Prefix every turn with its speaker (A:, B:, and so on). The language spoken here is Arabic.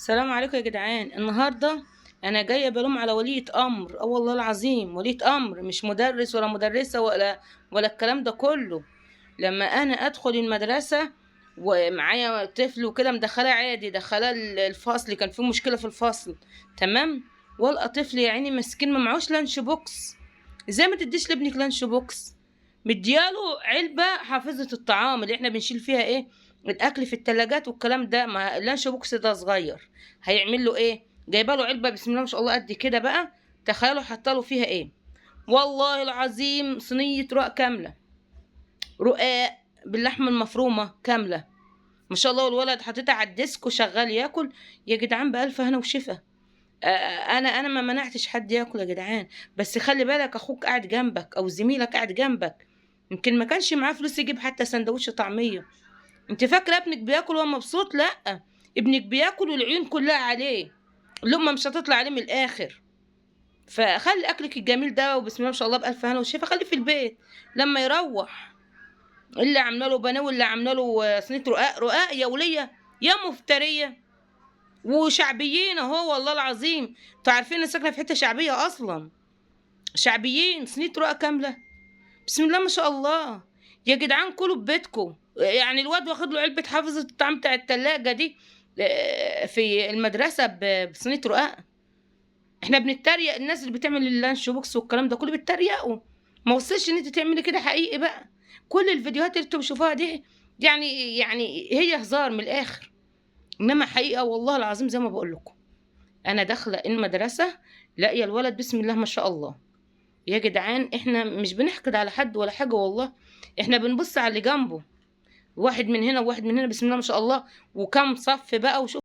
A: السلام عليكم يا جدعان. النهارده انا جايه بلوم على ولية امر. والله العظيم ولية امر، مش مدرس ولا مدرسه ولا الكلام ده كله. لما انا ادخل المدرسه ومعايا طفل وكده، مدخله عادي، دخله الفصل، كان في مشكله في الفصل، تمام. والقى طفل يا عيني مسكين ما معهوش لانش بوكس. ازاي ما تديش لابنك لانش بوكس؟ مدياله علبه حافظه الطعام اللي احنا بنشيل فيها ايه، الاكل في التلاجات والكلام ده. ما اللانش بوكس ده صغير، هيعمل له ايه؟ جايبه له علبه بسم الله ما شاء الله قد كده بقى. تخيلوا حاطه له فيها ايه؟ والله العظيم صينيه رقاق كامله، رقاق باللحمه المفرومه كامله، ما شاء الله. والولد حاططها على الديسك وشغال ياكل. يا جدعان بألف هنا وشفا. انا ما منعتش حد ياكل يا جدعان، بس خلي بالك اخوك قاعد جنبك او زميلك قاعد جنبك، يمكن ما كانش معاه فلوس يجيب حتى سندوتش طعميه. انت فاكره ابنك بياكل وهو مبسوط؟ لا، ابنك بياكل والعيون كلها عليه، اللقمه مش هتطلع عليه من الاخر. فخلي اكلك الجميل ده وبسم الله ما شاء الله بالف هنا وشفا خليه في البيت. لما يروح اللي عامله له بنات واللي عامله له صينيه رقاق، رقاق يا وليه يا مفتريه. وشعبيين اهو والله العظيم. انتوا عارفين انا ساكنه في حته شعبيه اصلا. شعبيين صينيه رقاق كامله، بسم الله ما شاء الله. يا جدعان كلوا ببيتكم. يعني الواد واخد له علبه حافظه الطعام بتاع التلاجة دي في المدرسه بصينيه رقاق. احنا بنتريق الناس اللي بتعمل اللانش بوكس والكلام ده كله، بتتريقوا. ما وصلش ان انت تعملي كده حقيقي بقى. كل الفيديوهات اللي انتوا بتشوفوها دي يعني هي هزار من الاخر، انما حقيقه والله العظيم زي ما بقول لكم. انا داخله المدرسه لاقيه الولد بسم الله ما شاء الله. يا جدعان احنا مش بنحقد على حد ولا حاجه والله، احنا بنبص على اللي جنبه، واحد من هنا وواحد من هنا بسم الله ما شاء الله، وكم صف بقى وشوف.